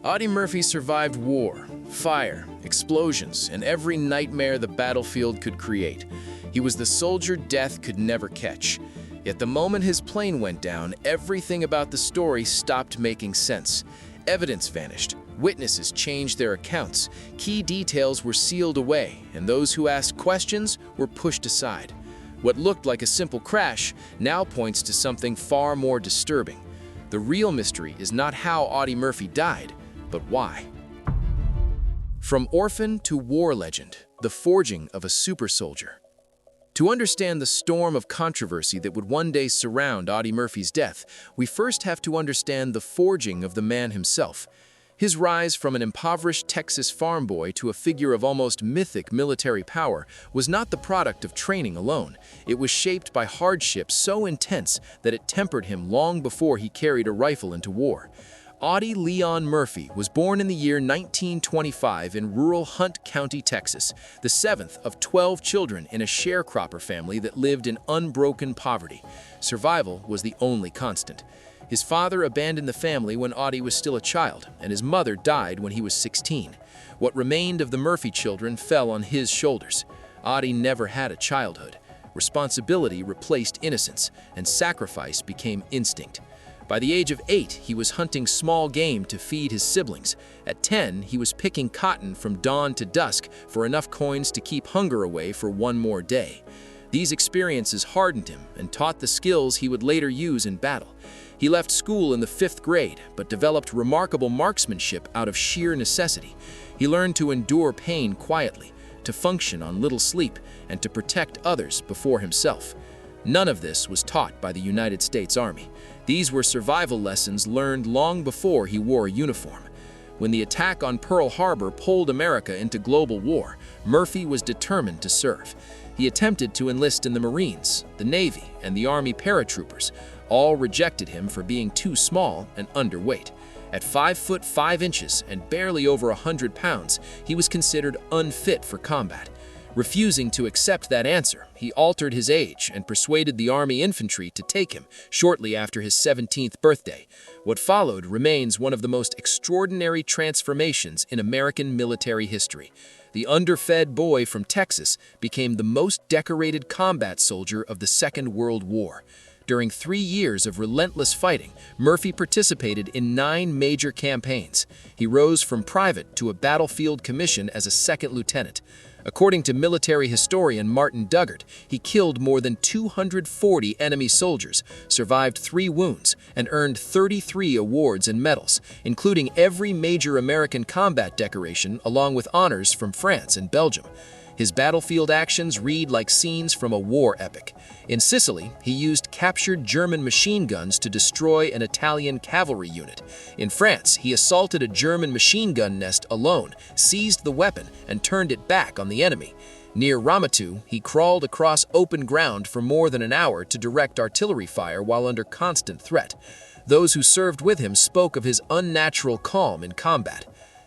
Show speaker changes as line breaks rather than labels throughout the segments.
Audie Murphy survived war, fire, explosions, and every nightmare the battlefield could create. He was the soldier death could never catch. Yet the moment his plane went down, everything about the story stopped making sense. Evidence vanished, witnesses changed their accounts, key details were sealed away, and those who asked questions were pushed aside. What looked like a simple crash now points to something far more disturbing. The real mystery is not how Audie Murphy died, but why. From orphan to war legend, the forging of a super soldier. To understand the storm of controversy that would one day surround Audie Murphy's death, we first have to understand the forging of the man himself. His rise from an impoverished Texas farm boy to a figure of almost mythic military power was not the product of training alone. It was shaped by hardship so intense that it tempered him long before he carried a rifle into war. Audie Leon Murphy was born in the year 1925 in rural Hunt County, Texas, the seventh of 12 children in a sharecropper family that lived in unbroken poverty. Survival was the only constant. His father abandoned the family when Audie was still a child, and his mother died when he was 16. What remained of the Murphy children fell on his shoulders. Audie never had a childhood. Responsibility replaced innocence, and sacrifice became instinct. By the age of 8, he was hunting small game to feed his siblings. At 10, he was picking cotton from dawn to dusk for enough coins to keep hunger away for one more day. These experiences hardened him and taught the skills he would later use in battle. He left school in the 5th grade, but developed remarkable marksmanship out of sheer necessity. He learned to endure pain quietly, to function on little sleep, and to protect others before himself. None of this was taught by the United States Army. These were survival lessons learned long before he wore a uniform. When the attack on Pearl Harbor pulled America into global war, Murphy was determined to serve. He attempted to enlist in the Marines, the Navy, and the Army paratroopers. All rejected him for being too small and underweight. At 5 foot 5 inches and barely over 100 pounds, he was considered unfit for combat. Refusing to accept that answer, he altered his age and persuaded the Army infantry to take him shortly after his 17th birthday. What followed remains one of the most extraordinary transformations in American military history. The underfed boy from Texas became the most decorated combat soldier of the Second World War. During 3 years of relentless fighting, Murphy participated in 9 major campaigns. He rose from private to a battlefield commission as a second lieutenant. According to military historian Martin Dugard, he killed more than 240 enemy soldiers, survived 3 wounds, and earned 33 awards and medals, including every major American combat decoration along with honors from France and Belgium. His battlefield actions read like scenes from a war epic. In Sicily, he used captured German machine guns to destroy an Italian cavalry unit. In France, he assaulted a German machine gun nest alone, seized the weapon, and turned it back on the enemy. Near Ramatu, he crawled across open ground for more than an hour to direct artillery fire while under constant threat. Those who served with him spoke of his unnatural calm in combat.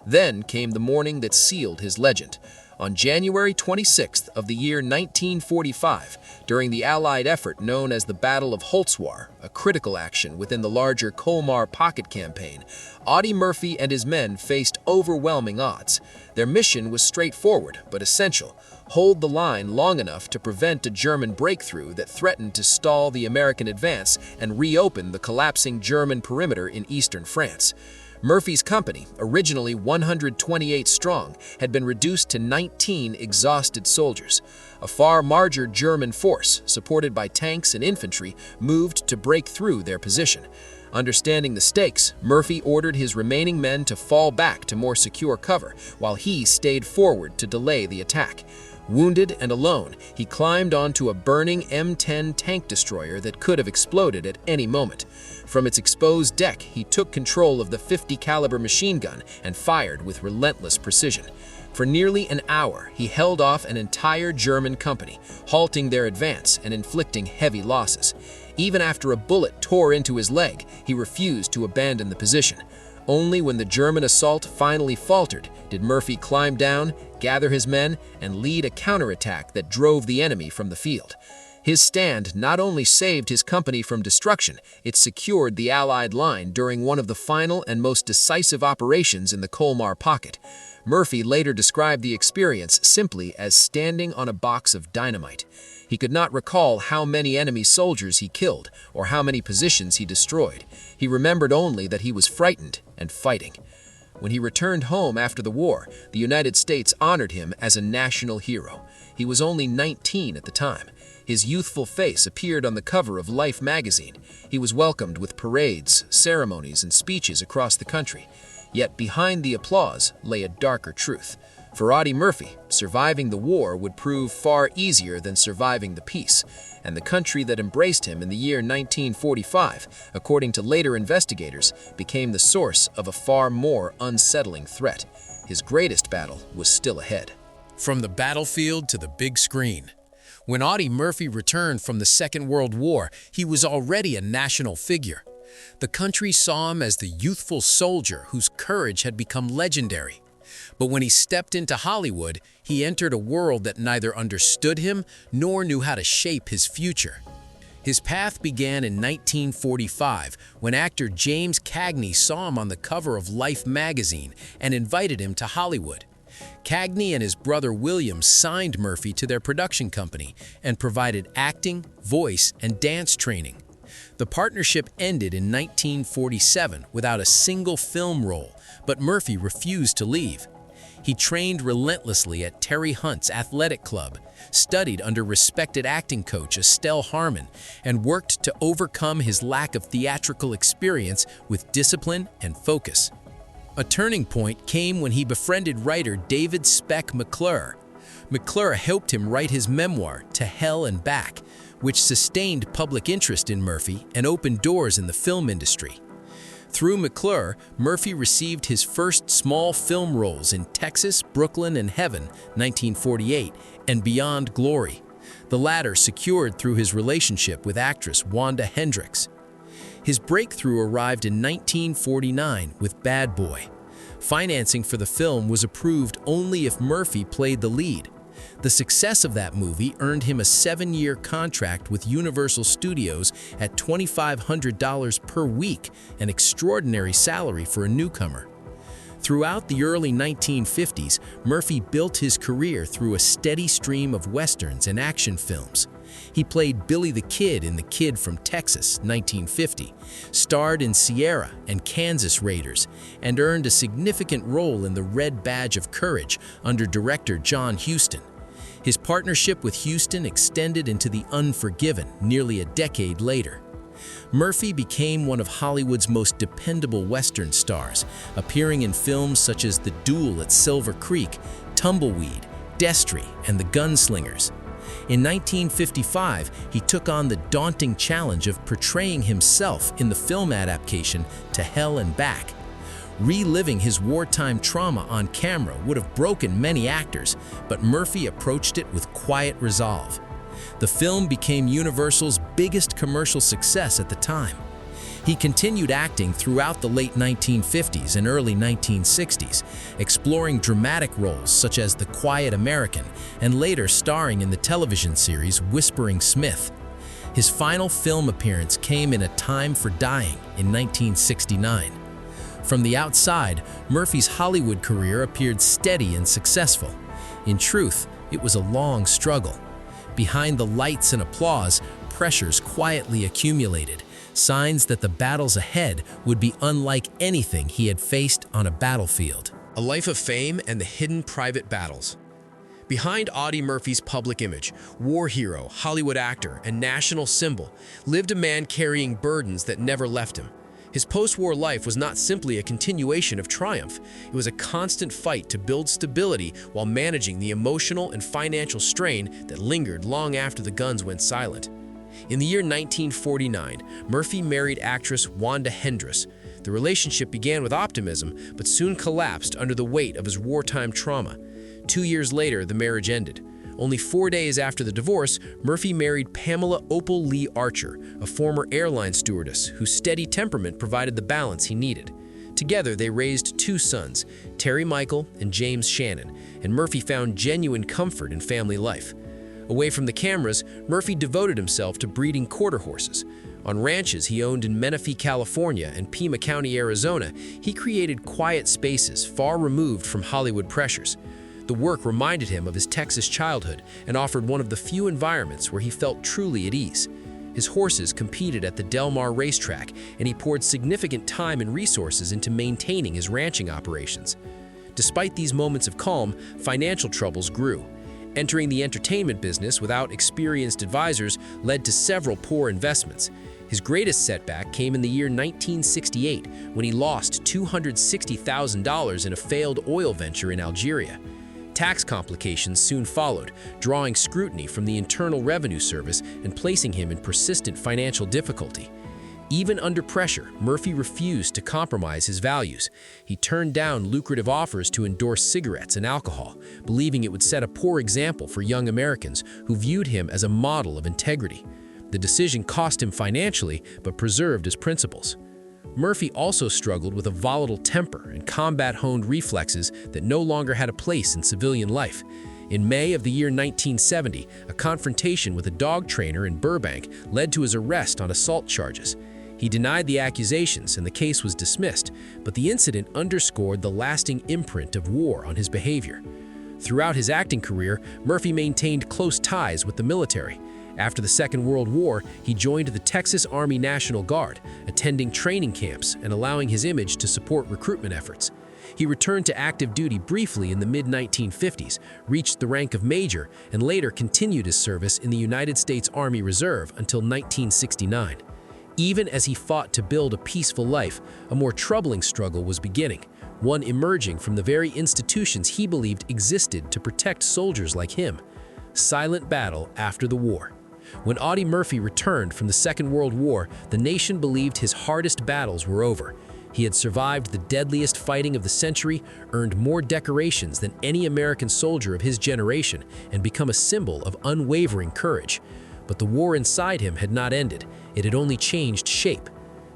Then came the morning that sealed his legend. On January 26th of the year 1945, during the Allied effort known as the Battle of Holzwar, a critical action within the larger Colmar Pocket campaign, Audie Murphy and his men faced overwhelming odds. Their mission was straightforward but essential: hold the line long enough to prevent a German breakthrough that threatened to stall the American advance and reopen the collapsing German perimeter in eastern France. Murphy's company, originally 128 strong, had been reduced to 19 exhausted soldiers. A far larger German force, supported by tanks and infantry, moved to break through their position. Understanding the stakes, Murphy ordered his remaining men to fall back to more secure cover, while he stayed forward to delay the attack. Wounded and alone, he climbed onto a burning M10 tank destroyer that could have exploded at any moment. From its exposed deck, he took control of the .50 caliber machine gun and fired with relentless precision. For nearly an hour, he held off an entire German company, halting their advance and inflicting heavy losses. Even after a bullet tore into his leg, he refused to abandon the position. Only when the German assault finally faltered did Murphy climb down, gather his men, and lead a counterattack that drove the enemy from the field. His stand not only saved his company from destruction, it secured the Allied line during one of the final and most decisive operations in the Colmar Pocket. Murphy later described the experience simply as standing on a box of dynamite. He could not recall how many enemy soldiers he killed or how many positions he destroyed. He remembered only that he was frightened and fighting. When he returned home after the war, the United States honored him as a national hero. He was only 19 at the time. His youthful face appeared on the cover of Life magazine. He was welcomed with parades, ceremonies, and speeches across the country. Yet behind the applause lay a darker truth. For Audie Murphy, surviving the war would prove far easier than surviving the peace, and the country that embraced him in the year 1945, according to later investigators, became the source of a far more unsettling threat. His greatest battle was still ahead.
From the battlefield to the big screen. When Audie Murphy returned from the Second World War, he was already a national figure. The country saw him as the youthful soldier whose courage had become legendary. But when he stepped into Hollywood, he entered a world that neither understood him nor knew how to shape his future. His path began in 1945 when actor James Cagney saw him on the cover of Life magazine and invited him to Hollywood. Cagney and his brother William signed Murphy to their production company and provided acting, voice, and dance training. The partnership ended in 1947 without a single film role, but Murphy refused to leave. He trained relentlessly at Terry Hunt's athletic club, studied under respected acting coach Estelle Harmon, and worked to overcome his lack of theatrical experience with discipline and focus. A turning point came when he befriended writer David Speck McClure. McClure helped him write his memoir, To Hell and Back, which sustained public interest in Murphy and opened doors in the film industry. Through McClure, Murphy received his first small film roles in Texas, Brooklyn, and Heaven, 1948, and Beyond Glory, the latter secured through his relationship with actress Wanda Hendricks. His breakthrough arrived in 1949 with Bad Boy. Financing for the film was approved only if Murphy played the lead. The success of that movie earned him a 7-year contract with Universal Studios at $2,500 per week, an extraordinary salary for a newcomer. Throughout the early 1950s, Murphy built his career through a steady stream of westerns and action films. He played Billy the Kid in The Kid from Texas, 1950, starred in Sierra and Kansas Raiders, and earned a significant role in The Red Badge of Courage under director John Huston. His partnership with Huston extended into The Unforgiven nearly a decade later. Murphy became one of Hollywood's most dependable Western stars, appearing in films such as The Duel at Silver Creek, Tumbleweed, Destry, and The Gunslingers. In 1955, he took on the daunting challenge of portraying himself in the film adaptation To Hell and Back. Reliving his wartime trauma on camera would have broken many actors, but Murphy approached it with quiet resolve. The film became Universal's biggest commercial success at the time. He continued acting throughout the late 1950s and early 1960s, exploring dramatic roles such as The Quiet American and later starring in the television series Whispering Smith. His final film appearance came in A Time for Dying in 1969. From the outside, Murphy's Hollywood career appeared steady and successful. In truth, it was a long struggle. Behind the lights and applause, pressures quietly accumulated, signs that the battles ahead would be unlike anything he had faced on a battlefield.
A life of fame and the hidden private battles. Behind Audie Murphy's public image, war hero, Hollywood actor, and national symbol, lived a man carrying burdens that never left him. His post-war life was not simply a continuation of triumph. It was a constant fight to build stability while managing the emotional and financial strain that lingered long after the guns went silent. In the year 1949, Murphy married actress Wanda Hendricks. The relationship began with optimism, but soon collapsed under the weight of his wartime trauma. 2 years later, the marriage ended. Only 4 days after the divorce, Murphy married Pamela Opal Lee Archer, a former airline stewardess whose steady temperament provided the balance he needed. Together, they raised 2 sons, Terry Michael and James Shannon, and Murphy found genuine comfort in family life. Away from the cameras, Murphy devoted himself to breeding quarter horses. On ranches he owned in Menifee, California and Pima County, Arizona, he created quiet spaces far removed from Hollywood pressures. The work reminded him of his Texas childhood and offered one of the few environments where he felt truly at ease. His horses competed at the Del Mar racetrack, and he poured significant time and resources into maintaining his ranching operations. Despite these moments of calm, financial troubles grew. Entering the entertainment business without experienced advisors led to several poor investments. His greatest setback came in the year 1968, when he lost $260,000 in a failed oil venture in Algeria. Tax complications soon followed, drawing scrutiny from the Internal Revenue Service and placing him in persistent financial difficulty. Even under pressure, Murphy refused to compromise his values. He turned down lucrative offers to endorse cigarettes and alcohol, believing it would set a poor example for young Americans who viewed him as a model of integrity. The decision cost him financially, but preserved his principles. Murphy also struggled with a volatile temper and combat-honed reflexes that no longer had a place in civilian life. In May of the year 1970, a confrontation with a dog trainer in Burbank led to his arrest on assault charges. He denied the accusations and the case was dismissed, but the incident underscored the lasting imprint of war on his behavior. Throughout his acting career, Murphy maintained close ties with the military. After the Second World War, he joined the Texas Army National Guard, attending training camps and allowing his image to support recruitment efforts. He returned to active duty briefly in the mid-1950s, reached the rank of major, and later continued his service in the United States Army Reserve until 1969. Even as he fought to build a peaceful life, a more troubling struggle was beginning, one emerging from the very institutions he believed existed to protect soldiers like him. Silent battle after the war. When Audie Murphy returned from the Second World War, the nation believed his hardest battles were over. He had survived the deadliest fighting of the century, earned more decorations than any American soldier of his generation, and become a symbol of unwavering courage. But the war inside him had not ended. It had only changed shape.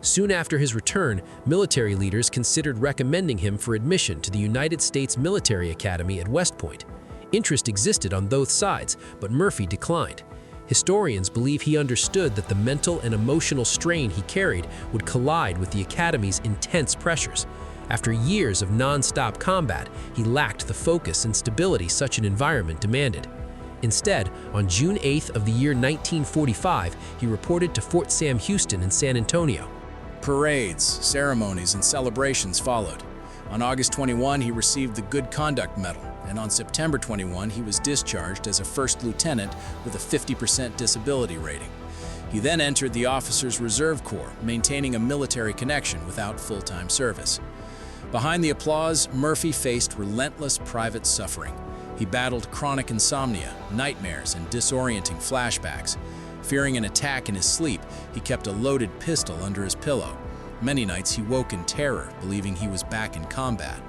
Soon after his return, military leaders considered recommending him for admission to the United States Military Academy at West Point. Interest existed on both sides, but Murphy declined. Historians believe he understood that the mental and emotional strain he carried would collide with the Academy's intense pressures. After years of non-stop combat, he lacked the focus and stability such an environment demanded. Instead, on June 8th of the year 1945, he reported to Fort Sam Houston in San Antonio.
Parades, ceremonies, and celebrations followed. On August 21, he received the Good Conduct Medal, and on September 21, he was discharged as a first lieutenant with a 50% disability rating. He then entered the Officers Reserve Corps, maintaining a military connection without full-time service. Behind the applause, Murphy faced relentless private suffering. He battled chronic insomnia, nightmares, and disorienting flashbacks. Fearing an attack in his sleep, he kept a loaded pistol under his pillow. Many nights he woke in terror, believing he was back in combat.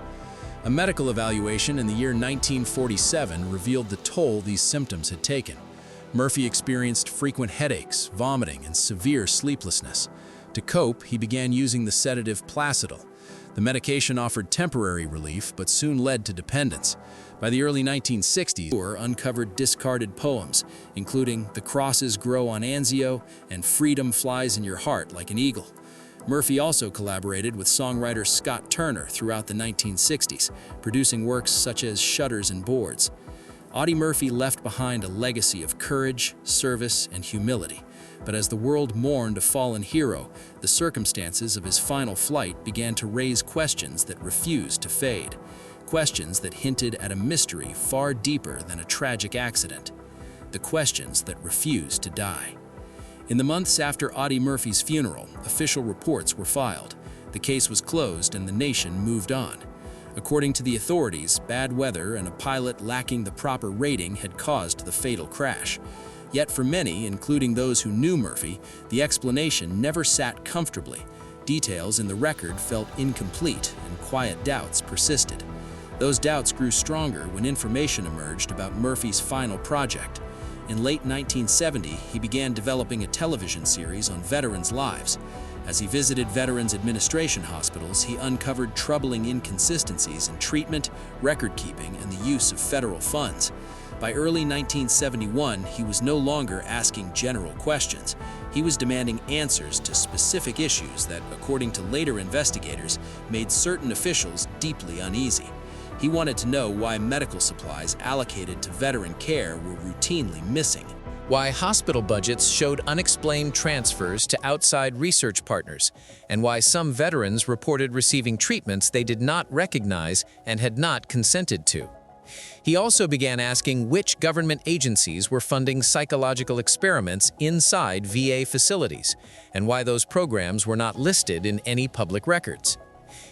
A medical evaluation in the year 1947 revealed the toll these symptoms had taken. Murphy experienced frequent headaches, vomiting, and severe sleeplessness. To cope, he began using the sedative Placidil. The medication offered temporary relief, but soon led to dependence. By the early 1960s, Moore uncovered discarded poems, including "The Crosses Grow on Anzio" and "Freedom Flies in Your Heart Like an Eagle." Murphy also collaborated with songwriter Scott Turner throughout the 1960s, producing works such as Shutters and Boards. Audie Murphy left behind a legacy of courage, service, and humility. But as the world mourned a fallen hero, the circumstances of his final flight began to raise questions that refused to fade. Questions that hinted at a mystery far deeper than a tragic accident. The questions that refused to die. In the months after Audie Murphy's funeral, official reports were filed. The case was closed and the nation moved on. According to the authorities, bad weather and a pilot lacking the proper rating had caused the fatal crash. Yet for many, including those who knew Murphy, the explanation never sat comfortably. Details in the record felt incomplete and quiet doubts persisted. Those doubts grew stronger when information emerged about Murphy's final project. In late 1970, he began developing a television series on veterans' lives. As he visited Veterans Administration hospitals, he uncovered troubling inconsistencies in treatment, record-keeping, and the use of federal funds.
By early 1971, he was no longer asking general questions. He was demanding answers to specific issues that, according to later investigators, made certain officials deeply uneasy. He wanted to know why medical supplies allocated to veteran care were routinely missing.
Why hospital budgets showed unexplained transfers to outside research partners, and why some veterans reported receiving treatments they did not recognize and had not consented to. He also began asking which government agencies were funding psychological experiments inside VA facilities, and why those programs were not listed in any public records.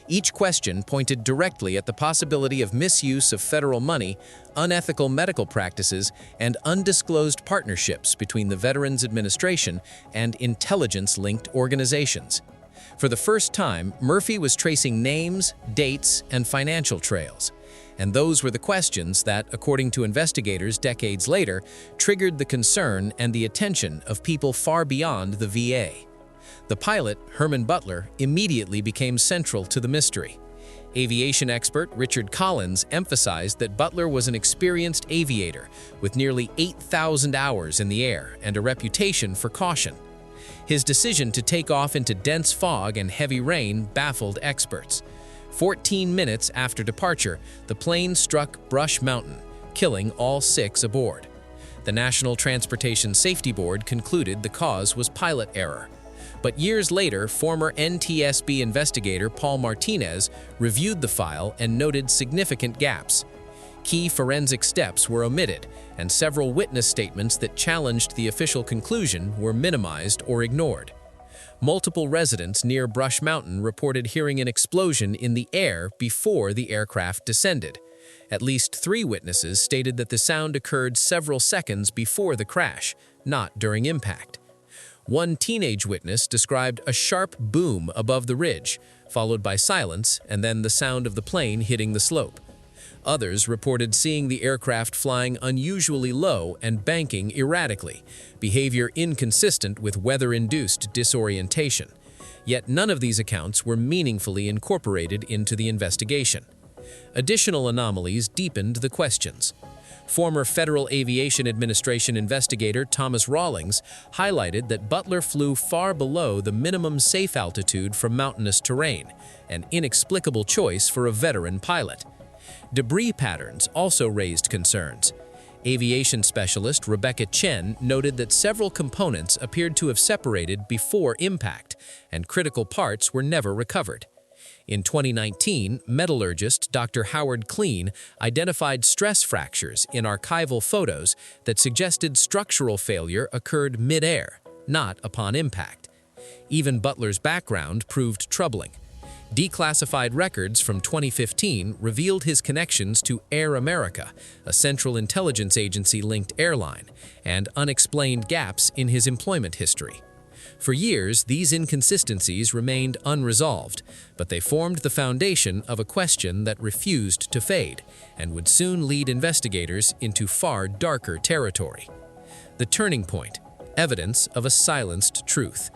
Each question pointed directly at the possibility of misuse of federal money, unethical medical practices, and undisclosed partnerships between the Veterans Administration and intelligence-linked organizations. For the first time, Murphy was tracing names, dates, and financial trails. And those were the questions that, according to investigators decades later, triggered the concern and the attention of people far beyond the VA. The pilot, Herman Butler, immediately became central to the mystery. Aviation expert Richard Collins emphasized that Butler was an experienced aviator with nearly 8,000 hours in the air and a reputation for caution. His decision to take off into dense fog and heavy rain baffled experts. 14 minutes after departure, the plane struck Brush Mountain, killing all 6 aboard. The National Transportation Safety Board concluded the cause was pilot error. But years later, former NTSB investigator Paul Martinez reviewed the file and noted significant gaps. Key forensic steps were omitted, and several witness statements that challenged the official conclusion were minimized or ignored. Multiple residents near Brush Mountain reported hearing an explosion in the air before the aircraft descended. At least 3 witnesses stated that the sound occurred several seconds before the crash, not during impact. One teenage witness described a sharp boom above the ridge, followed by silence and then the sound of the plane hitting the slope. Others reported seeing the aircraft flying unusually low and banking erratically, behavior inconsistent with weather-induced disorientation. Yet none of these accounts were meaningfully incorporated into the investigation. Additional anomalies deepened the questions. Former Federal Aviation Administration investigator Thomas Rawlings highlighted that Butler flew far below the minimum safe altitude for mountainous terrain, an inexplicable choice for a veteran pilot. Debris patterns also raised concerns. Aviation specialist Rebecca Chen noted that several components appeared to have separated before impact, and critical parts were never recovered. In 2019, metallurgist Dr. Howard Kleen identified stress fractures in archival photos that suggested structural failure occurred mid-air, not upon impact. Even Butler's background proved troubling. Declassified records from 2015 revealed his connections to Air America, a Central Intelligence Agency-linked airline, and unexplained gaps in his employment history. For years, these inconsistencies remained unresolved, but they formed the foundation of a question that refused to fade and would soon lead investigators into far darker territory. The turning point: evidence of a silenced truth.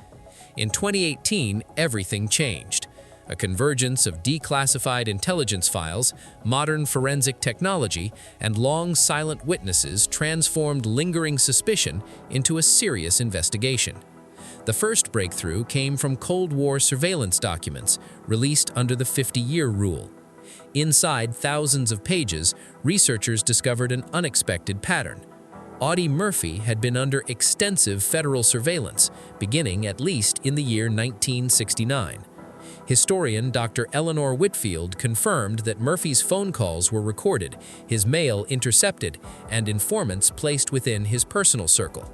In 2018, everything changed. A convergence of declassified intelligence files, modern forensic technology, and long silent witnesses transformed lingering suspicion into a serious investigation. The first breakthrough came from Cold War surveillance documents released under the 50-year rule. Inside thousands of pages, researchers discovered an unexpected pattern. Audie Murphy had been under extensive federal surveillance, beginning at least in the year 1969. Historian Dr. Eleanor Whitfield confirmed that Murphy's phone calls were recorded, his mail intercepted, and informants placed within his personal circle.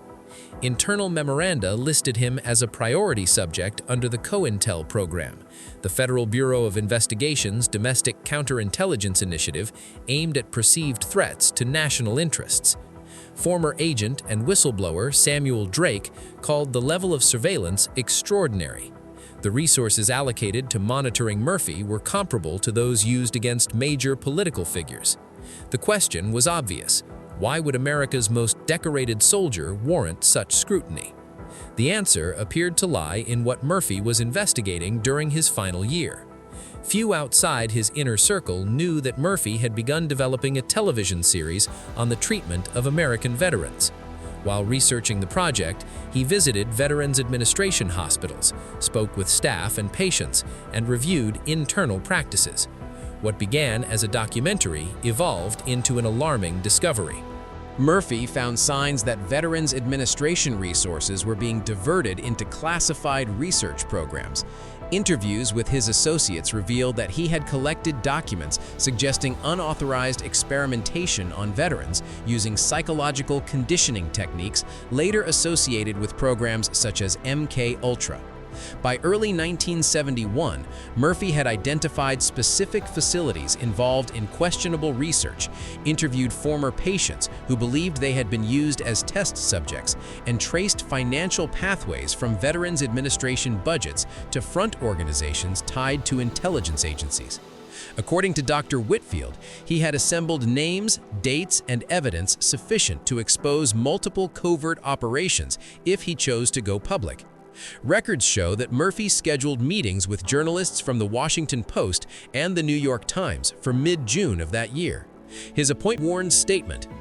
Internal memoranda listed him as a priority subject under the COINTEL program, the Federal Bureau of Investigation's domestic counterintelligence initiative aimed at perceived threats to national interests. Former agent and whistleblower Samuel Drake called the level of surveillance extraordinary. The resources allocated to monitoring Murphy were comparable to those used against major political figures. The question was obvious: why would America's most decorated soldier warrant such scrutiny? The answer appeared to lie in what Murphy was investigating during his final year.
Few outside his inner circle knew that Murphy had begun developing a television series on the treatment of American veterans. While researching the project, he visited Veterans Administration hospitals, spoke with staff and patients, and reviewed internal practices. What began as a documentary evolved into an alarming discovery.
Murphy found signs that Veterans Administration resources were being diverted into classified research programs. Interviews with his associates revealed that he had collected documents suggesting unauthorized experimentation on veterans using psychological conditioning techniques later associated with programs such as MK-Ultra. By early 1971, Murphy had identified specific facilities involved in questionable research, interviewed former patients who believed they had been used as test subjects, and traced financial pathways from Veterans Administration budgets to front organizations tied to intelligence agencies. According to Dr. Whitfield, he had assembled names, dates, and evidence sufficient to expose multiple covert operations if he chose to go public. Records show that Murphy scheduled meetings with journalists from the Washington Post and the New York Times for mid-June of that year. His appointment warned statement,